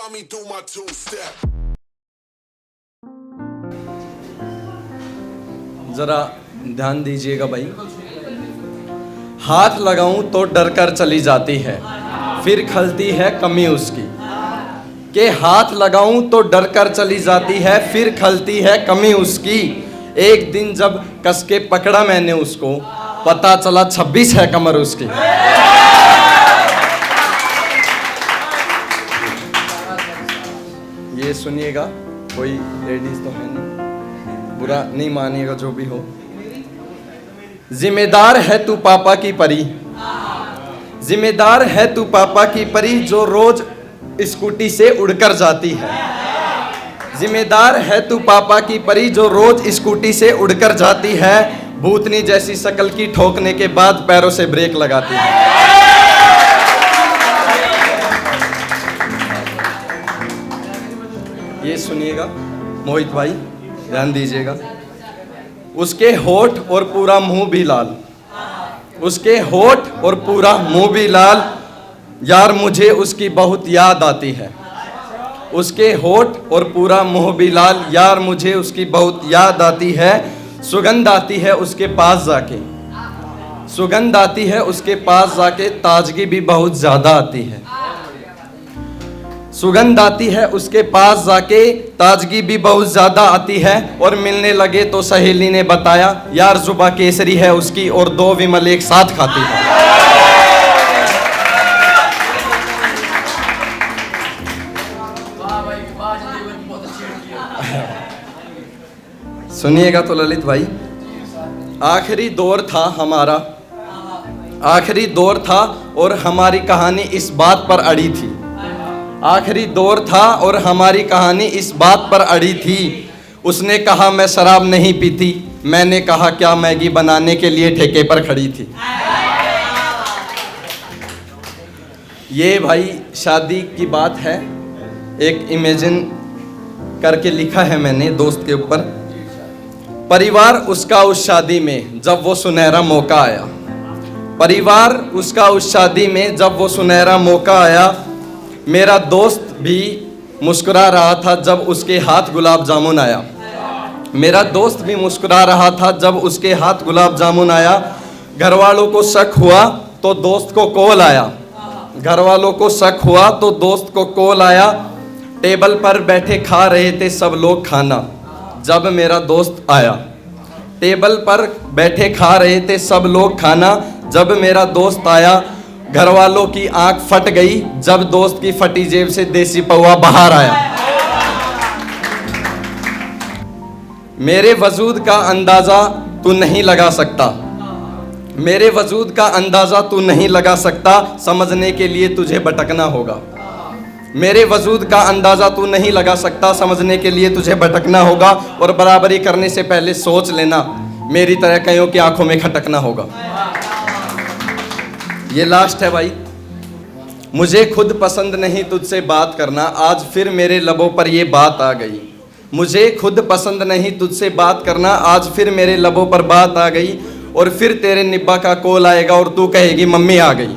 Saw me do my two-step. जरा ध्यान दीजिएगा भाई। हाथ लगाऊं तो डर कर चली जाती है, फिर खलती है कमी उसकी। के हाथ लगाऊं तो डर कर चली जाती है, फिर खलती है कमी उसकी। एक दिन जब कस के पकड़ा मैंने उसको, पता चला 26 है कमर उसकी। ये सुनिएगा, कोई लेडीज तो है नहीं, बुरा नहीं मानिएगा जो भी हो। जिम्मेदार है तू पापा की परी, जिम्मेदार है तू पापा की परी, जो रोज स्कूटी से उड़कर जाती है। जिम्मेदार है तू पापा की परी, जो रोज स्कूटी से उड़कर जाती है। भूतनी जैसी शक्ल की ठोकने के बाद पैरों से ब्रेक लगाती है। ये सुनिएगा मोहित भाई, ध्यान दीजिएगा। उसके होठ और पूरा मुंह भी लाल, उसके होठ और पूरा मुंह भी लाल, यार मुझे उसकी बहुत याद आती है। उसके होठ और पूरा मुंह भी लाल, यार मुझे उसकी बहुत याद आती है। सुगंध आती है उसके पास जाके, सुगंध आती है उसके पास जाके, ताजगी भी बहुत ज्यादा आती है। सुगंध आती है उसके पास जाके, ताजगी भी बहुत ज्यादा आती है। और मिलने लगे तो सहेली ने बताया, यार जुबा केसरी है उसकी और 2 विमल एक साथ खाती है। सुनिएगा तो ललित भाई, आखिरी दौर था हमारा, आखिरी दौर था और हमारी कहानी इस बात पर अड़ी थी। आखिरी दौर था और हमारी कहानी इस बात पर अड़ी थी। उसने कहा मैं शराब नहीं पीती, मैंने कहा क्या मैगी बनाने के लिए ठेके पर खड़ी थी। ये भाई शादी की बात है, एक इमेजिन करके लिखा है मैंने दोस्त के ऊपर। परिवार उसका उस शादी में जब वो सुनहरा मौका आया, परिवार उसका उस शादी में जब वो सुनहरा मौका आया। मेरा दोस्त भी मुस्कुरा रहा था जब उसके हाथ गुलाब जामुन आया, मेरा दोस्त भी मुस्कुरा रहा था जब उसके हाथ गुलाब जामुन आया। घर वालों को शक हुआ तो दोस्त को कॉल आया, घर वालों को शक हुआ तो दोस्त को कॉल आया। टेबल पर बैठे खा रहे थे सब लोग खाना, जब मेरा दोस्त आया। टेबल पर बैठे खा रहे थे सब लोग खाना, जब मेरा दोस्त आया। घर वालों की आंख फट गई जब दोस्त की फटी जेब से देसी पौवा बाहर आया। मेरे वजूद का अंदाजा तू नहीं लगा सकता, मेरे वजूद का अंदाजा तू नहीं लगा सकता, समझने के लिए तुझे भटकना होगा। मेरे वजूद का अंदाजा तू नहीं लगा सकता, समझने के लिए तुझे भटकना होगा। और बराबरी करने से पहले सोच लेना, मेरी तरह कईयों की आंखों में खटकना होगा। ये लास्ट है भाई। मुझे खुद पसंद नहीं तुझसे बात करना, आज फिर मेरे लबों पर ये बात आ गई। मुझे खुद पसंद नहीं तुझसे बात करना, आज फिर मेरे लबों पर बात आ गई। और फिर तेरे निब्बा का कॉल आएगा और तू कहेगी मम्मी आ गई।